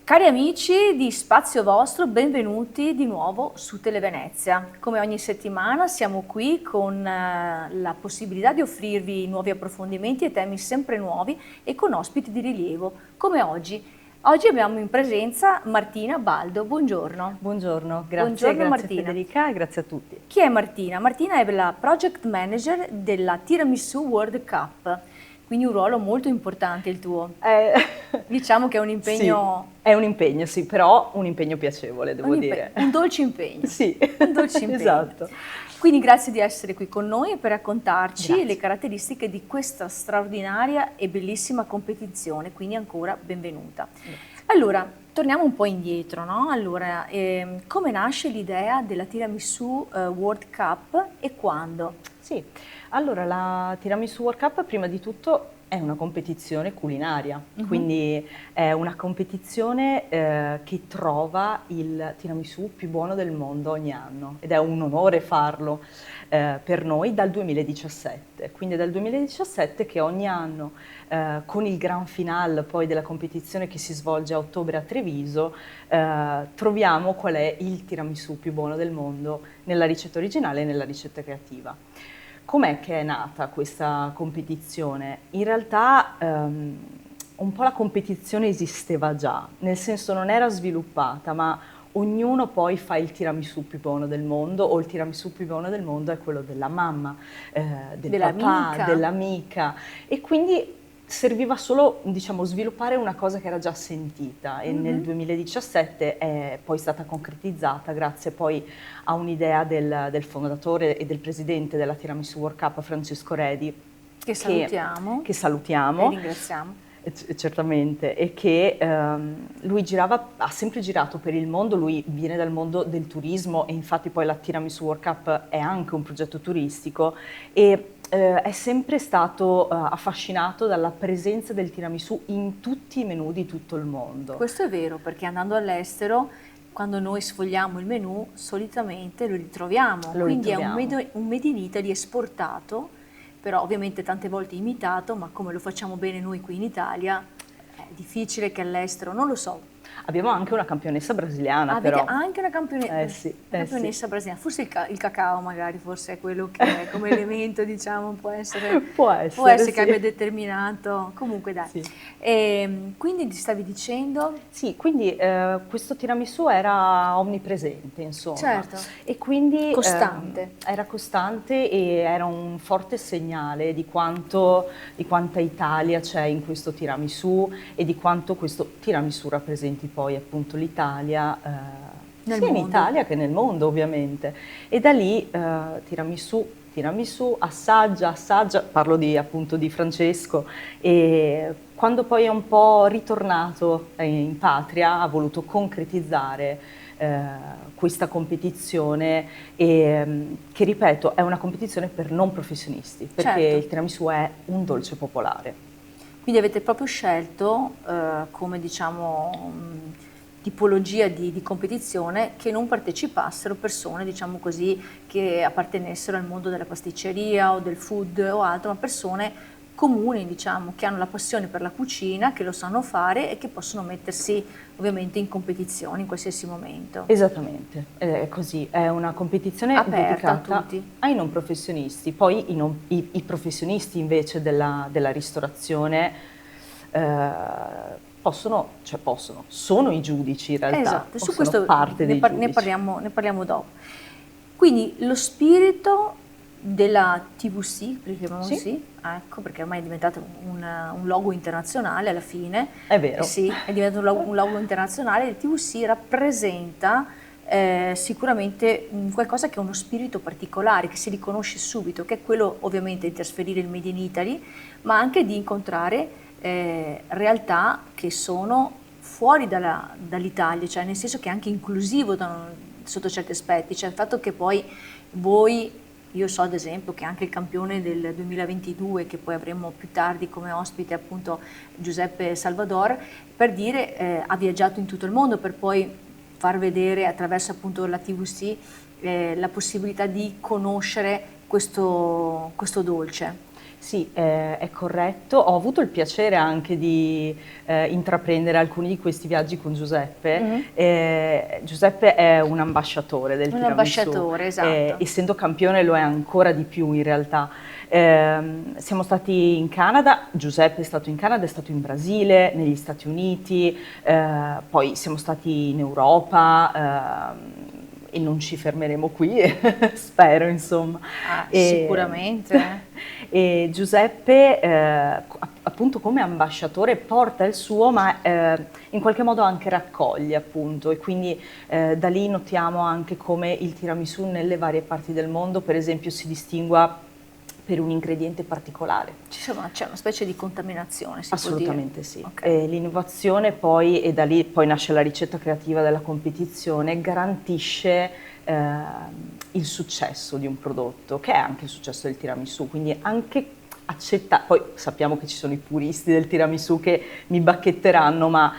Cari amici di Spazio Vostro, benvenuti di nuovo su Televenezia. Come ogni settimana siamo qui con la possibilità di offrirvi nuovi approfondimenti e temi sempre nuovi e con ospiti di rilievo, come oggi. Oggi abbiamo in presenza Martina Baldo, buongiorno. Buongiorno, grazie, Buongiorno grazie Martina. Federica e grazie a tutti. Chi è Martina? Martina è la Project Manager della Tiramisu World Cup, quindi un ruolo molto importante il tuo. Diciamo che è un impegno... Sì, è un impegno, sì, però un impegno piacevole, devo dire. Un dolce impegno. Sì, un dolce impegno. Esatto. Quindi grazie di essere qui con noi per raccontarci Grazie. le caratteristiche di questa straordinaria e bellissima competizione, quindi ancora benvenuta. Allora, torniamo un po' indietro, no? Allora, come nasce l'idea della Tiramisu World Cup e quando? Sì, allora la Tiramisu World Cup prima di tutto è una competizione culinaria, quindi è una competizione che trova il tiramisù più buono del mondo ogni anno ed è un onore farlo per noi dal 2017, quindi è dal 2017 che ogni anno con il gran finale poi della competizione che si svolge a ottobre a Treviso troviamo qual è il tiramisù più buono del mondo nella ricetta originale e nella ricetta creativa. Com'è che è nata questa competizione? In realtà un po' la competizione esisteva già, nel senso non era sviluppata, ma ognuno poi fa il tiramisù più buono del mondo o il tiramisù più buono del mondo è quello della mamma, del papà, dell'amica e quindi serviva solo, diciamo, sviluppare una cosa che era già sentita e nel 2017 è poi stata concretizzata grazie poi a un'idea del fondatore e del presidente della Tiramisu World Cup, Francesco Redi, Che salutiamo. Che salutiamo. E ringraziamo. Certamente, e che lui ha sempre girato per il mondo, lui viene dal mondo del turismo e infatti poi la Tiramisu World Cup è anche un progetto turistico e è sempre stato affascinato dalla presenza del tiramisù in tutti i menù di tutto il mondo. Questo è vero, perché andando all'estero, quando noi sfogliamo il menù, solitamente lo ritroviamo. Quindi è un Made in Italy esportato, però ovviamente tante volte imitato, ma come lo facciamo bene noi qui in Italia, è difficile che all'estero, non lo so. Abbiamo anche una campionessa brasiliana, però. Avete anche una campionessa brasiliana, forse il cacao magari, forse è quello che come elemento diciamo può essere che abbia determinato, comunque dai. Sì. Quindi ti stavi dicendo? Sì, quindi questo tiramisù era onnipresente, insomma. Certo. E quindi costante. Era costante e era un forte segnale di quanta Italia c'è in questo tiramisù e di quanto questo tiramisù rappresenti poi appunto l'Italia, sia in Italia che nel mondo ovviamente. E da lì tiramisù, assaggia, parlo appunto di Francesco, e quando poi è un po' ritornato in patria ha voluto concretizzare questa competizione che ripeto è una competizione per non professionisti perché il tiramisù è un dolce popolare. Quindi avete proprio scelto come diciamo tipologia di competizione che non partecipassero persone diciamo così che appartenessero al mondo della pasticceria o del food o altro, ma persone comuni diciamo che hanno la passione per la cucina, che lo sanno fare e che possono mettersi ovviamente in competizione in qualsiasi momento. Esattamente, è così, è una competizione aperta dedicata a tutti. Ai non professionisti, poi i professionisti invece della ristorazione sono i giudici in realtà, esatto, su questo parte ne parliamo dopo. Quindi lo spirito della TVC, perché così, ecco, perché ormai è diventato un logo internazionale alla fine. È vero. Sì, è diventato un logo internazionale. Il TVC rappresenta sicuramente qualcosa che ha uno spirito particolare, che si riconosce subito, che è quello ovviamente di trasferire il Made in Italy, ma anche di incontrare realtà che sono fuori dall'Italia, cioè nel senso che è anche inclusivo sotto certi aspetti, cioè il fatto che poi voi... Io so ad esempio che anche il campione del 2022, che poi avremo più tardi come ospite appunto Giuseppe Salvador, per dire ha viaggiato in tutto il mondo per poi far vedere attraverso appunto la TVC la possibilità di conoscere questo dolce. Sì, è corretto. Ho avuto il piacere anche di intraprendere alcuni di questi viaggi con Giuseppe. Mhm. Giuseppe è un ambasciatore del Un tiramisù, ambasciatore, esatto. essendo campione lo è ancora di più in realtà. Siamo stati in Canada, Giuseppe è stato in Canada, è stato in Brasile, negli Stati Uniti, poi siamo stati in Europa. E non ci fermeremo qui, spero, insomma. Ah, E, sicuramente. e Giuseppe, appunto come ambasciatore, porta il suo, ma in qualche modo anche raccoglie, appunto, e quindi da lì notiamo anche come il tiramisù nelle varie parti del mondo, per esempio, si distingua per un ingrediente particolare. C'è una specie di contaminazione, si Assolutamente può sì. dire. Ok. L'innovazione poi, e da lì poi nasce la ricetta creativa della competizione, garantisce il successo di un prodotto, che è anche il successo del tiramisù, quindi anche poi sappiamo che ci sono i puristi del tiramisù che mi bacchetteranno, ma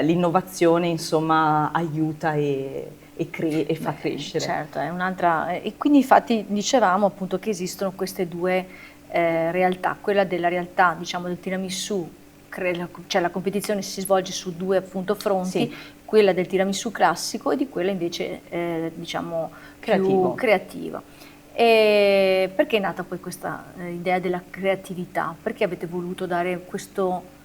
l'innovazione insomma aiuta e fa crescere. Certo, è un'altra. E quindi infatti dicevamo appunto che esistono queste due realtà, quella della realtà diciamo del tiramisù, cioè la competizione si svolge su due appunto fronti, Sì. quella del tiramisù classico e di quella invece diciamo più creativa. E perché è nata poi questa idea della creatività? Perché avete voluto dare questo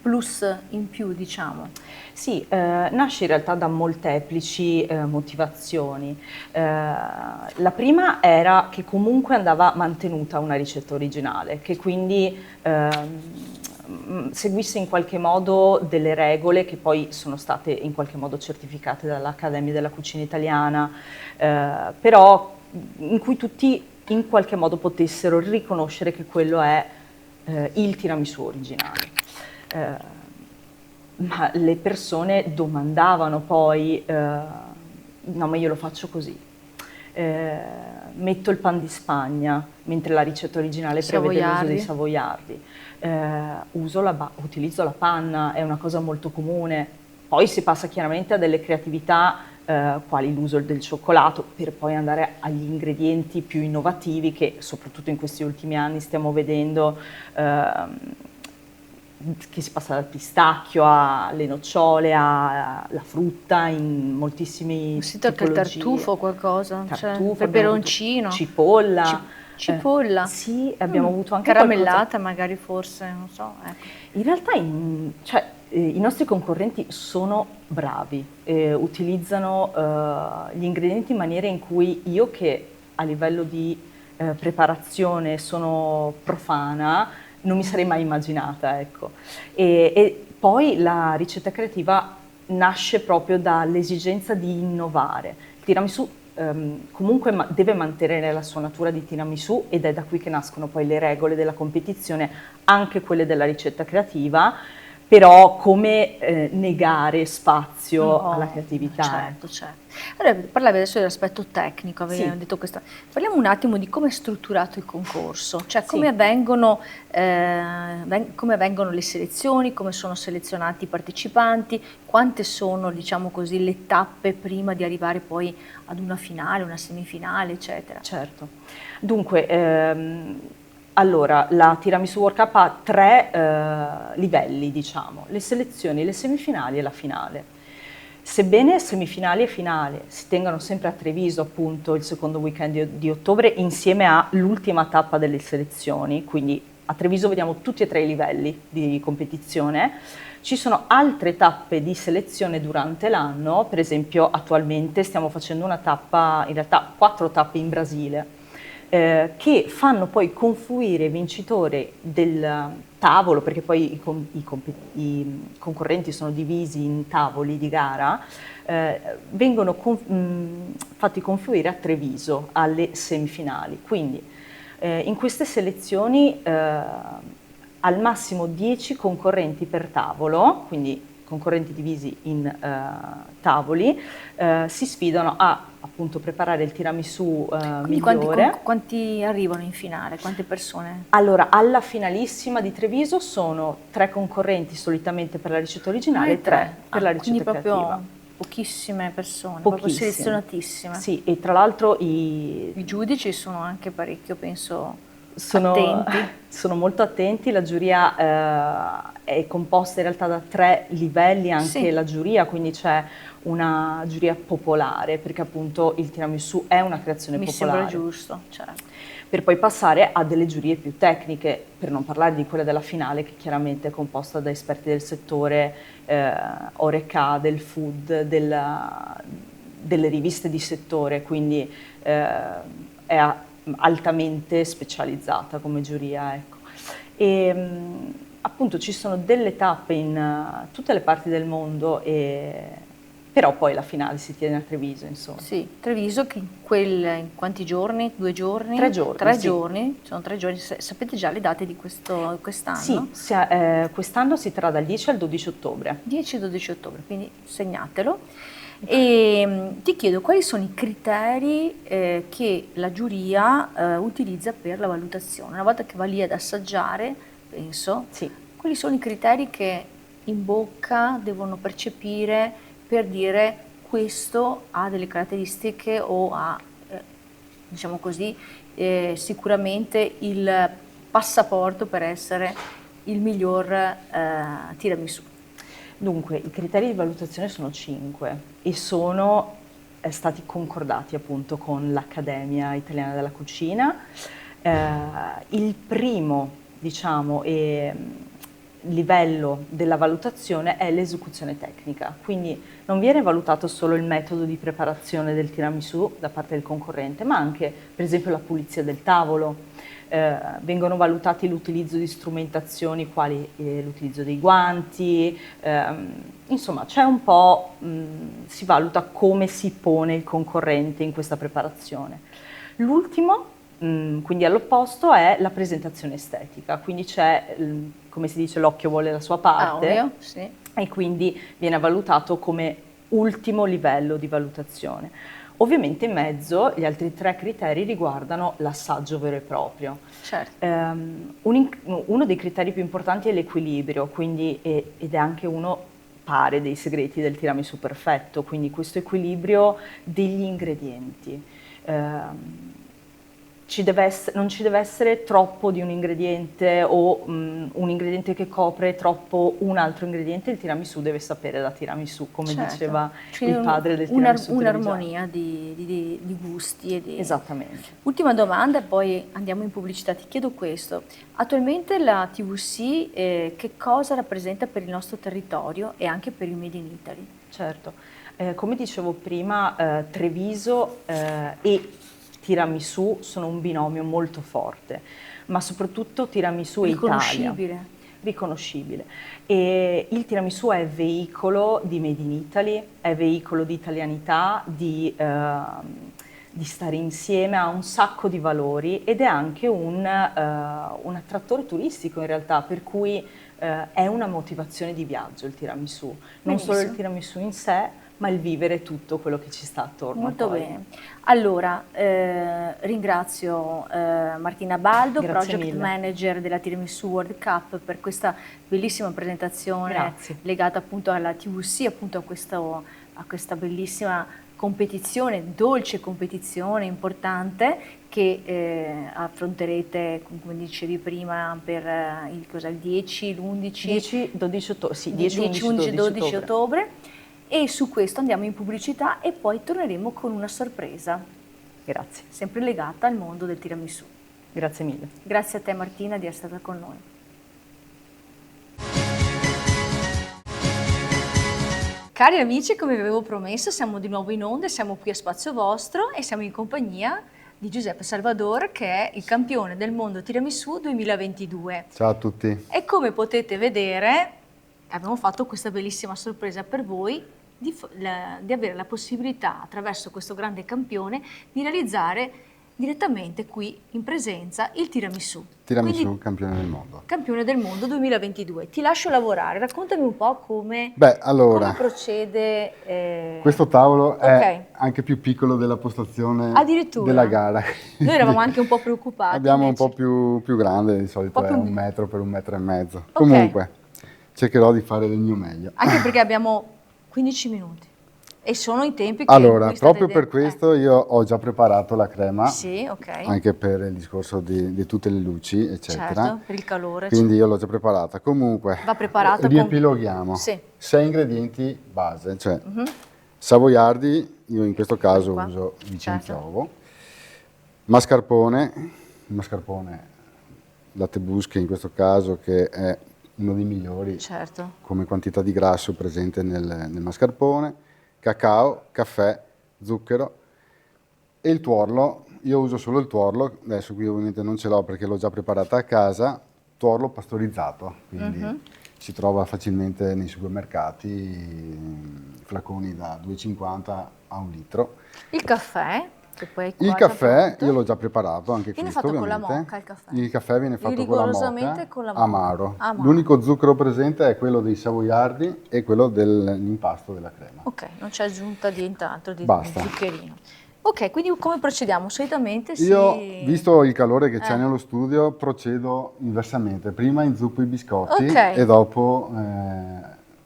plus in più, diciamo? Sì, nasce in realtà da molteplici motivazioni. La prima era che comunque andava mantenuta una ricetta originale, che quindi seguisse in qualche modo delle regole che poi sono state in qualche modo certificate dall'Accademia della Cucina Italiana, però in cui tutti in qualche modo potessero riconoscere che quello è il tiramisù originale. Ma le persone domandavano poi, no, ma io lo faccio così, metto il pan di Spagna, mentre la ricetta originale prevede l'uso dei savoiardi, utilizzo la panna, è una cosa molto comune. Poi si passa chiaramente a delle creatività quali l'uso del cioccolato, per poi andare agli ingredienti più innovativi che soprattutto in questi ultimi anni stiamo vedendo, che si passa dal pistacchio alle nocciole, alla frutta in moltissimi Anche il tartufo o qualcosa, tartufo, peperoncino, cipolla. Cipolla. Sì, abbiamo avuto anche caramellata magari forse, non so. Ecco. In realtà i nostri concorrenti sono bravi, utilizzano gli ingredienti in maniera in cui io, che a livello di preparazione sono profana, non mi sarei mai immaginata, ecco. E poi la ricetta creativa nasce proprio dall'esigenza di innovare. Il tiramisù comunque deve mantenere la sua natura di tiramisù, ed è da qui che nascono poi le regole della competizione, anche quelle della ricetta creativa, però come negare spazio alla creatività. Certo, certo. Allora, parlavi adesso dell'aspetto tecnico, avevamo detto questa. Parliamo un attimo di come è strutturato il concorso, cioè come avvengono le selezioni, come sono selezionati i partecipanti, quante sono, diciamo così, le tappe prima di arrivare poi ad una finale, una semifinale, eccetera. Certo. Dunque, allora, la Tiramisù World Cup ha 3 livelli, diciamo, le selezioni, le semifinali e la finale. Sebbene semifinali e finale si tengano sempre a Treviso, appunto, il secondo weekend di ottobre, insieme all'ultima tappa delle selezioni, quindi a Treviso vediamo tutti e 3 i livelli di competizione. Ci sono altre tappe di selezione durante l'anno, per esempio attualmente stiamo facendo una tappa, in realtà 4 tappe in Brasile, che fanno poi confluire i vincitori del tavolo, perché poi i concorrenti sono divisi in tavoli di gara, vengono fatti confluire a Treviso alle semifinali. Quindi in queste selezioni al massimo 10 concorrenti per tavolo, quindi concorrenti divisi in tavoli, si sfidano a appunto preparare il tiramisù migliore. Quanti arrivano in finale? Quante persone? Allora, alla finalissima di Treviso sono 3 concorrenti solitamente per la ricetta originale e 3 per la ricetta creativa. Pochissime persone, Pochissime. Proprio selezionatissime. Sì, e tra l'altro i giudici sono anche parecchio, penso. attenti. Sono molto attenti, la giuria è composta in realtà da 3 livelli, anche Sì. la giuria, quindi c'è una giuria popolare, perché appunto il tiramisù è una creazione Mi popolare. sembra giusto, certo. Per poi passare a delle giurie più tecniche, per non parlare di quella della finale, che chiaramente è composta da esperti del settore, Horeca, del food, delle riviste di settore, quindi è altamente specializzata come giuria, ecco. E appunto ci sono delle tappe in tutte le parti del mondo, però poi la finale si tiene a Treviso, insomma. Sì, Treviso che in quanti giorni? 2 giorni? 3 giorni, 3 sì. giorni, sono 3 giorni. Sapete già le date di quest'anno? Sì, quest'anno si terrà dal 10 al 12 ottobre. 10-12 ottobre, quindi segnatelo. E ti chiedo quali sono i criteri che la giuria utilizza per la valutazione. Una volta che va lì ad assaggiare, penso, Sì. quali sono i criteri che in bocca devono percepire per dire questo ha delle caratteristiche o ha, diciamo così, sicuramente il passaporto per essere il miglior tiramisù. Dunque, i criteri di valutazione sono 5 e sono stati concordati appunto con l'Accademia Italiana della Cucina. Il primo, diciamo, livello della valutazione è l'esecuzione tecnica, quindi non viene valutato solo il metodo di preparazione del tiramisù da parte del concorrente, ma anche per esempio la pulizia del tavolo. Vengono valutati l'utilizzo di strumentazioni quali l'utilizzo dei guanti, insomma c'è un po', si valuta come si pone il concorrente in questa preparazione. L'ultimo, quindi all'opposto, è la presentazione estetica, quindi c'è, come si dice, l'occhio vuole la sua parte, Ovvio, sì. e quindi viene valutato come ultimo livello di valutazione. Ovviamente in mezzo gli altri 3 criteri riguardano l'assaggio vero e proprio. Certo. Uno dei criteri più importanti è l'equilibrio, quindi, ed è anche uno, pare, dei segreti del tiramisù perfetto, quindi questo equilibrio degli ingredienti. Non ci deve essere troppo di un ingrediente o un ingrediente che copre troppo un altro ingrediente. Il tiramisù deve sapere da tiramisù, come Certo. diceva Quindi il padre del tiramisù trevigiano. un'armonia di gusti e di... Esattamente. Ultima domanda e poi andiamo in pubblicità. Ti chiedo questo. Attualmente la TVC che cosa rappresenta per il nostro territorio e anche per il Made in Italy? Certo. Come dicevo prima, Treviso e tiramisù sono un binomio molto forte, ma soprattutto tiramisù e Italia. Riconoscibile. E il tiramisù è veicolo di Made in Italy, è veicolo di italianità, di stare insieme, ha un sacco di valori ed è anche un attrattore turistico in realtà, per cui è una motivazione di viaggio il tiramisù. Non Benissimo. solo il tiramisù in sé, ma il vivere tutto quello che ci sta attorno. Molto poi. bene. Allora, ringrazio Martina Baldo, Grazie Project mille. Manager della Tiramisù World Cup, per questa bellissima presentazione Grazie. legata appunto alla TVC, appunto a questa bellissima competizione, dolce competizione importante che affronterete, come dicevi prima, per il 10, l'11, 10, 12 ottobre, sì, 10, 10, 11, 12 ottobre. E su questo andiamo in pubblicità e poi torneremo con una sorpresa, Grazie. sempre legata al mondo del tiramisù. Grazie mille. Grazie a te Martina di essere stata con noi. Cari amici, come vi avevo promesso, siamo di nuovo in onda, siamo qui a Spazio Vostro e siamo in compagnia di Giuseppe Salvador, che è il campione del mondo tiramisù 2022. Ciao a tutti. E come potete vedere, abbiamo fatto questa bellissima sorpresa per voi di avere la possibilità, attraverso questo grande campione, di realizzare direttamente qui in presenza il tiramisù. Tiramisù, Quindi, campione del mondo. campione del mondo 2022. Ti lascio lavorare, raccontami un po' come Allora, procede. questo tavolo Ok. è anche più piccolo della postazione Addirittura? della gara. Noi eravamo anche un po' preoccupati. Abbiamo un invece. po' più grande, di solito Un po' è più- 1 metro per 1,5 metri. Ok. Comunque, cercherò di fare del mio meglio. Anche perché abbiamo 15 minuti E sono i tempi che Allora, in cui state proprio per dentro. questo io ho già preparato la crema, Sì, ok. anche per il discorso di tutte le luci, eccetera. Certo, per il calore. Quindi io l'ho già preparata. Comunque, Va preparata con... riepiloghiamo. Sì. 6 ingredienti base, cioè savoiardi, io in questo caso qua. uso Vicenza Certo. Ovo, mascarpone, latte busche in questo caso, che è uno dei migliori Certo. come quantità di grasso presente nel mascarpone, cacao, caffè, zucchero e il tuorlo. Io uso solo il tuorlo, adesso qui ovviamente non ce l'ho perché l'ho già preparata a casa, tuorlo pastorizzato, quindi si trova facilmente nei supermercati, flaconi da 2,50 a 1 litro. Il caffè, che poi è qua Il già caffè pronto. io l'ho già preparato, anche Viene questo fatto con la ovviamente. moka il caffè? Il caffè viene fatto con la Rigorosamente moka, con la moka. amaro. Amaro. L'unico zucchero presente è quello dei savoiardi e quello dell'impasto della crema. Ok, non c'è aggiunta di nient'altro, di Basta. zuccherino. Ok, quindi come procediamo? Solitamente Io, si... visto il calore che c'è nello studio, procedo inversamente. Prima inzuppo i biscotti Ok. e dopo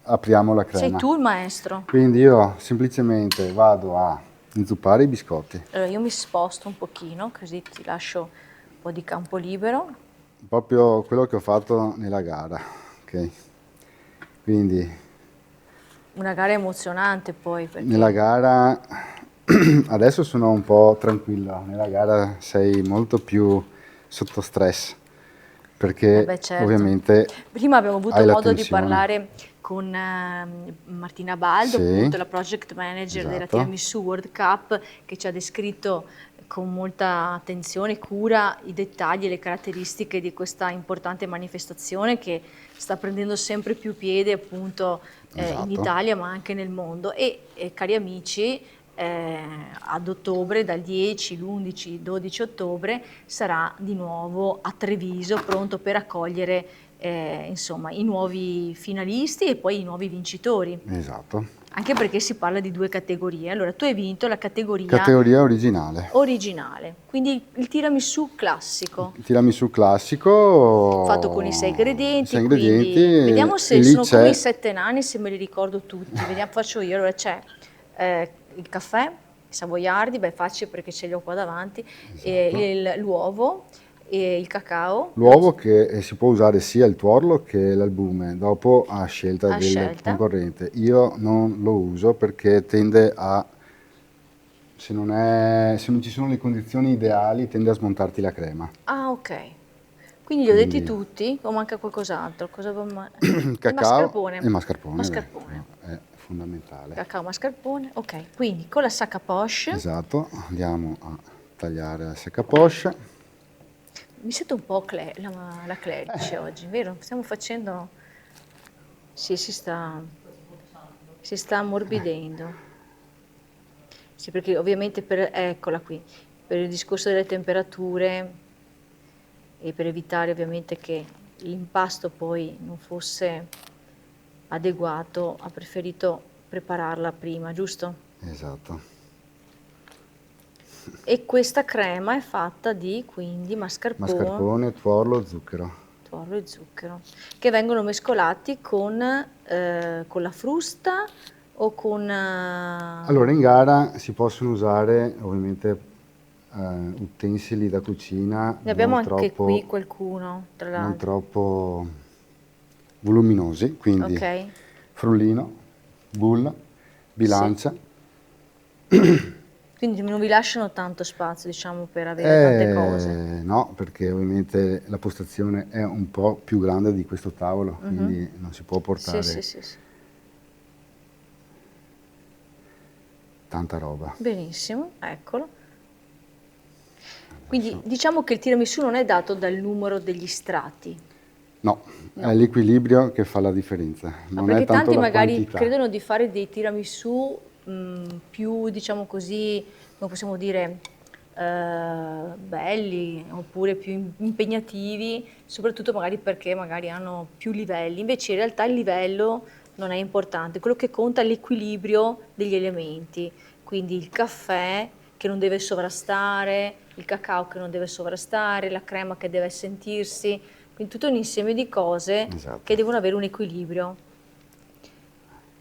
apriamo la Sei crema. tu il maestro. Quindi io semplicemente vado a inzuppare i biscotti. Allora, io mi sposto un pochino, così ti lascio un po' di campo libero. Proprio quello che ho fatto nella gara. Ok? Quindi Una gara emozionante poi, perché... nella gara adesso sono un po' tranquillo, nella gara sei molto più sotto stress perché beh, certo. ovviamente Prima abbiamo avuto hai la modo di tensione. parlare con Martina Baldo, Sì, appunto la project manager della esatto. Tiramisu World Cup, che ci ha descritto con molta attenzione e cura i dettagli e le caratteristiche di questa importante manifestazione che sta prendendo sempre più piede appunto in Esatto. Italia ma anche nel mondo. E cari amici, ad ottobre, dal 10, l'11, 12 ottobre, sarà di nuovo a Treviso, pronto per accogliere insomma, i nuovi finalisti e poi i nuovi vincitori. Esatto. Anche perché si parla di 2 categorie. Allora, tu hai vinto la Categoria originale. originale, quindi il tiramisù classico, Tiramisù classico. fatto con i 6 ingredienti. 6 Quindi ingredienti. vediamo e se lì sono come c'è i 7 nani, se me li ricordo tutti. Vediamo, faccio io. Allora c'è il caffè, i savoiardi, beh, facile perché ce li ho qua davanti, l'uovo, e il cacao. L'uovo che si può usare sia il tuorlo che l'albume, dopo a scelta A del scelta. concorrente. Io non lo uso perché tende a, se non ci sono le condizioni ideali, tende a smontarti la crema. Ah, ok. Quindi li ho detti Quindi- tutti o manca qualcos'altro? Il Cacao mascarpone. e mascarpone, Mascarpone. è fondamentale. Cacao, mascarpone. Ok, quindi con la sac à poche Esatto, andiamo a tagliare la secca poche. mi sento un po' la Clerici oggi, vero? Stiamo facendo... Sì, si sta ammorbidendo. Sì, perché ovviamente eccola qui, per il discorso delle temperature e per evitare ovviamente che l'impasto poi non fosse adeguato, ha preferito prepararla prima, giusto? Esatto. E questa crema è fatta di quindi Mascarpone, tuorlo, zucchero. tuorlo e zucchero, che vengono mescolati con la frusta o con... Allora, in gara si possono usare ovviamente utensili da cucina Ne abbiamo non anche troppo, qui qualcuno, tra non l'altro. troppo voluminosi, quindi Ok? frullino, bulla, bilancia. Quindi non vi lasciano tanto spazio, diciamo, per avere tante cose. No, perché ovviamente la postazione è un po' più grande di questo tavolo, quindi non si può portare Sì. tanta roba. Benissimo, eccolo. Quindi diciamo che il tiramisù non è dato dal numero degli strati. No, è l'equilibrio che fa la differenza, non Perché è tanto tanti la magari quantità. credono di fare dei tiramisù più, diciamo così, come possiamo dire, belli oppure più impegnativi, soprattutto magari perché magari hanno più livelli. Invece in realtà il livello non è importante, quello che conta è l'equilibrio degli elementi, quindi il caffè che non deve sovrastare, il cacao che non deve sovrastare, la crema che deve sentirsi, quindi tutto un insieme di cose Esatto. che devono avere un equilibrio.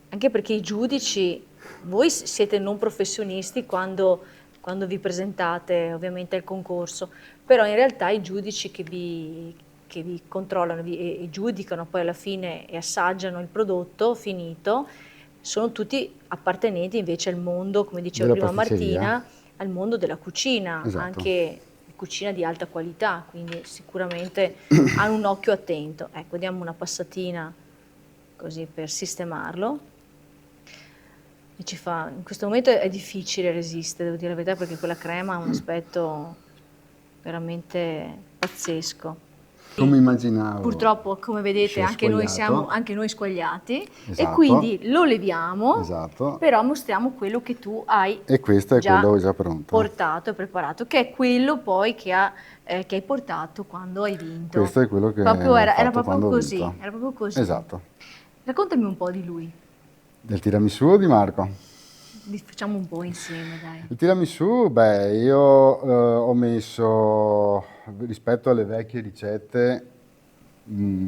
Anche perché i giudici voi siete non professionisti quando vi presentate ovviamente al concorso, però in realtà i giudici che vi controllano e giudicano poi alla fine e assaggiano il prodotto finito sono tutti appartenenti invece al mondo, come diceva Della prima pasticceria. Martina, al mondo della cucina, Esatto. anche cucina di alta qualità, quindi sicuramente hanno un occhio attento. Ecco, diamo una passatina così per sistemarlo. E in questo momento è difficile resistere, devo dire la verità, perché quella crema ha un aspetto veramente pazzesco. Come immaginavo. Purtroppo, come vedete, si è anche noi squagliato. siamo anche noi squagliati, e Esatto. quindi lo leviamo, Esatto. però mostriamo quello che tu hai E questo è già quello già pronto. portato e preparato, che è quello poi che hai portato quando hai vinto. Questo è quello che Proprio ho era fatto proprio quando ho così, vinto. era proprio così. Esatto. Raccontami un po' di lui, Del tiramisù o di Marco? facciamo un po' insieme, dai. Il tiramisù, beh, io ho messo, rispetto alle vecchie ricette,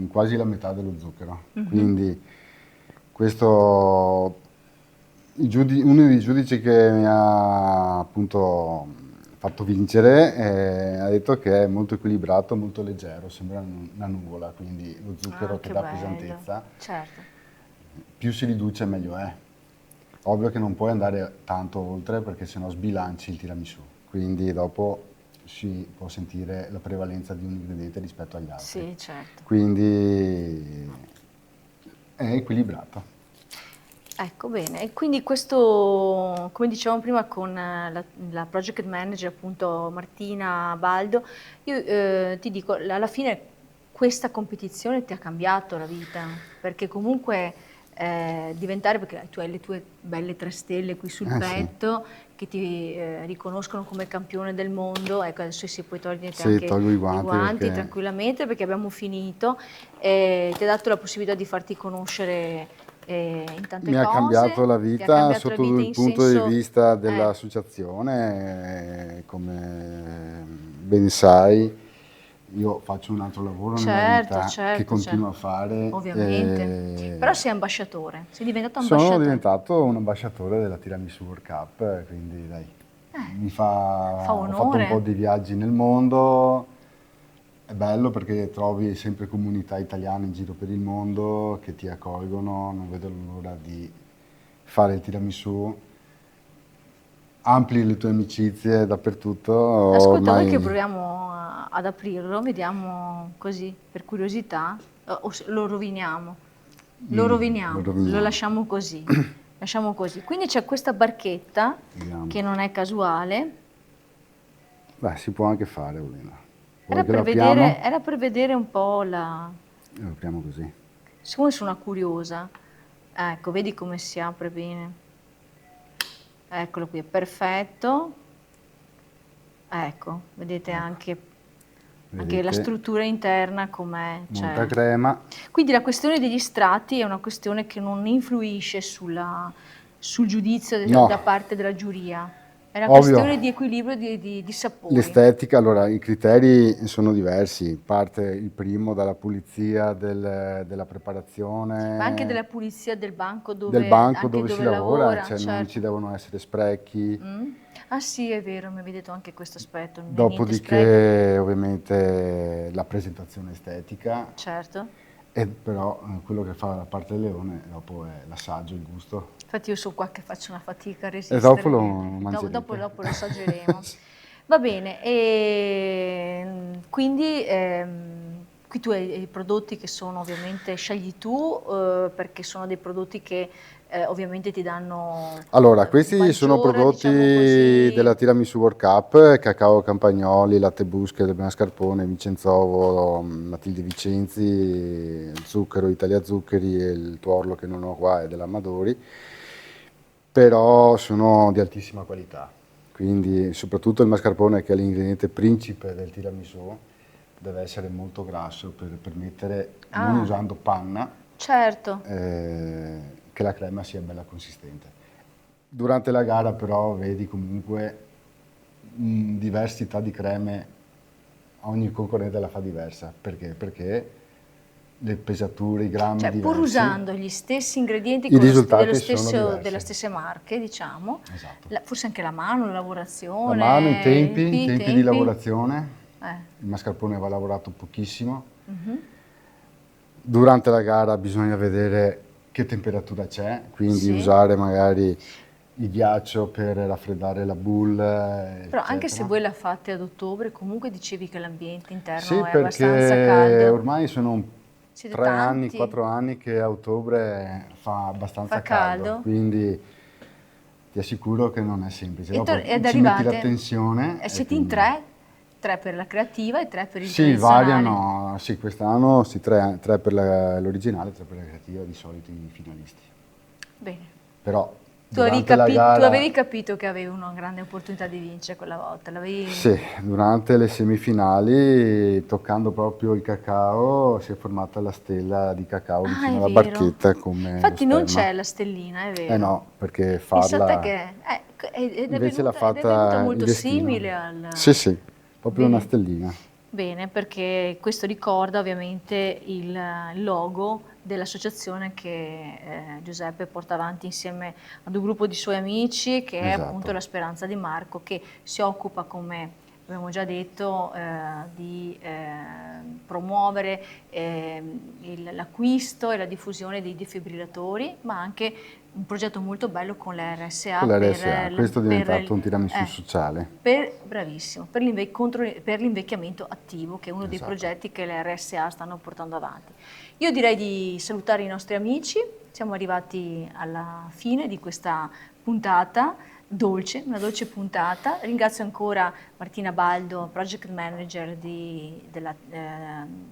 quasi la metà dello zucchero. Quindi questo, uno dei giudici che mi ha appunto fatto vincere ha detto che è molto equilibrato, molto leggero, sembra una nuvola, quindi lo zucchero che che dà bello. pesantezza. Certo. Più si riduce meglio è. Ovvio che non puoi andare tanto oltre perché sennò sbilanci il tiramisù, quindi dopo si può sentire la prevalenza di un ingrediente rispetto agli altri. Sì, certo. Quindi è equilibrato. Ecco, bene. E quindi questo, come dicevamo prima con la project manager, appunto Martina Baldo, io ti dico, alla fine questa competizione ti ha cambiato la vita, perché comunque diventare, perché tu hai le tue belle 3 stelle qui sul Sì. petto, che ti riconoscono come campione del mondo. Ecco, adesso si puoi togliere Sì, anche tolgo i guanti perché tranquillamente, perché abbiamo finito. Ti ha dato la possibilità di farti conoscere in tante mi ha cose, cambiato la ti ha vita cambiato la sotto vita il in punto senso, di vista dell'associazione, come ben sai. Io faccio un altro lavoro nella vita che continuo a fare. ovviamente. Però sei ambasciatore, sei diventato Sono ambasciatore. diventato un ambasciatore della Tiramisù World Cup, quindi dai, ho onore. fatto un po' di viaggi nel mondo, è bello perché trovi sempre comunità italiane in giro per il mondo che ti accolgono, non vedo l'ora di fare il tiramisù, ampli le tue amicizie dappertutto. Ascolta, ormai... noi che proviamo ad aprirlo, vediamo così, per curiosità, o lo roviniamo? Lo roviniamo, lo lasciamo così. Lasciamo così. Quindi c'è questa barchetta, Vediamo. che non è casuale. Beh, si può anche fare, volendo. Era Vuoi che lo apriamo? per vedere un po' la... Lo apriamo così. Siccome sono una curiosa, ecco, vedi come si apre bene. Eccolo qui, è perfetto. Ecco, vedete anche la Vedete? struttura interna com'è. Molta crema. Quindi la questione degli strati è una questione che non influisce sul giudizio No. da parte della giuria. È una Ovvio. questione di equilibrio di sapori. L'estetica, allora i criteri sono diversi, parte il primo dalla pulizia della preparazione, Ma anche della pulizia del banco dove, del banco anche dove si lavora, cioè non certo. ci devono essere sprechi. Ah sì, è vero, mi avete detto anche questo aspetto. Niente Dopodiché ovviamente la presentazione estetica, sprechi. Certo. e però quello che fa la parte del leone dopo è l'assaggio, il gusto. Infatti io sono qua che faccio una fatica a resistere. E dopo lo mangerete. Dopo lo assaggeremo. Va bene, quindi qui tu hai i prodotti che sono ovviamente scegli tu, perché sono dei prodotti che ovviamente ti danno Allora, questi sono maggiore, prodotti diciamo così, della Tiramisù World Cup, cacao Campagnoli, latte Busche del mascarpone, Vincenzovo, Matilde Vicenzi, zucchero, Italia Zuccheri e il tuorlo che non ho qua è dell'Amadori, però sono di altissima qualità, quindi soprattutto il mascarpone, che è l'ingrediente principe del tiramisù, deve essere molto grasso per permettere, non usando panna, certo. che la crema sia bella consistente. Durante la gara però vedi comunque diversità di creme, ogni concorrente la fa diversa. Perché? Perché le pesature, i grammi Cioè, pur diversi. usando gli stessi ingredienti I risultati sono delle diversi. stesse marche, diciamo, Esatto. forse anche la mano, la lavorazione, La mano, i tempi di tempi. lavorazione, Eh. il mascarpone va lavorato pochissimo. Mhm. Durante la gara bisogna vedere che temperatura c'è, quindi Sì. usare magari il ghiaccio per raffreddare la boule, Però anche se eccetera. voi la fate ad ottobre, comunque dicevi che l'ambiente interno Sì, è abbastanza perché caldo. ormai sono Siete 3 anni, tanti? 4 anni che a ottobre fa abbastanza Fa caldo? quindi ti assicuro che non è semplice. Ed Dopo ci arrivate, metti l'attenzione. e siete in quindi- tre per la creativa e tre per il Sì, tradizionale. variano, sì, quest'anno sì, 3 per l'originale, 3 per la creativa, di solito i finalisti. Bene. Però Tu avevi, durante la gara, tu avevi capito che avevi una grande opportunità di vincere quella volta, sì, durante le semifinali, toccando proprio il cacao, si è formata la stella di cacao Ah, vicino è alla vero. barchetta come Infatti lo non stemma. c'è la stellina, è vero. Eh no, perché Pensa a te farla che ed è invece l'ha venuta, ed è venuta fatta molto il destino. simile al... Sì, sì, proprio Bene. una stellina. Bene, perché questo ricorda ovviamente il logo dell'associazione che Giuseppe porta avanti insieme ad un gruppo di suoi amici, che è Esatto. appunto la Speranza di Marco, che si occupa, come abbiamo già detto, di promuovere l'acquisto e la diffusione dei defibrillatori, ma anche un progetto molto bello con l'RSA. Con l'RSA, questo è diventato un tiramisù sociale. Bravissimo, per l'invecchiamento attivo, che è uno dei Esatto. progetti che le RSA stanno portando avanti. Io direi di salutare i nostri amici, siamo arrivati alla fine di questa puntata dolce, una dolce puntata. Ringrazio ancora Martina Baldo, project manager della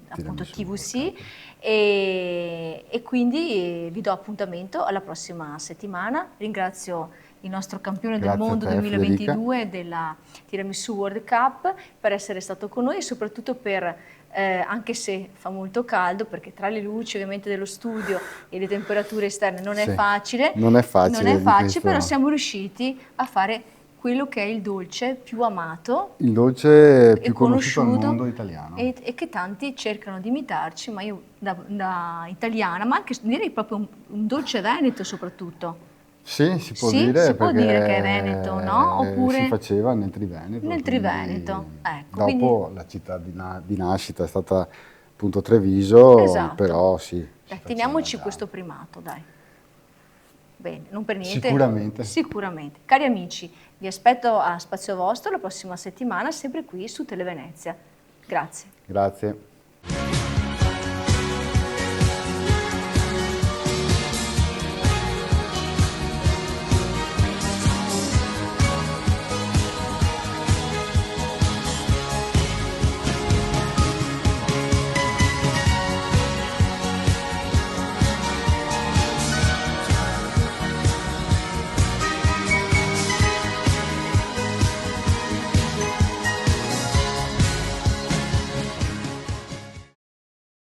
appunto TVC, e quindi vi do appuntamento alla prossima settimana. Ringrazio il nostro campione del Grazie a mondo te, 2022 della Tiramisù World Cup per essere stato con noi e soprattutto per, anche se fa molto caldo, perché tra le luci ovviamente dello studio e le temperature esterne non è Sì, facile, non è facile di questo. però siamo riusciti a fare quello che è il dolce più amato Il dolce e più conosciuto al mondo italiano. e che tanti cercano di imitarci, ma io da italiana, ma anche direi proprio un dolce veneto soprattutto. Sì, si può Sì, dire si può perché dire che è veneto, no? Oppure si faceva nel Triveneto. nel quindi Triveneto, ecco, Dopo quindi- la città di nascita è stata appunto Treviso, Esatto. però sì. si faceva Teniamoci già. questo primato, dai. Bene, non per niente. Sicuramente. Sicuramente. Cari amici, vi aspetto a Spazio Vostro la prossima settimana, sempre qui su Televenezia. Grazie. Grazie.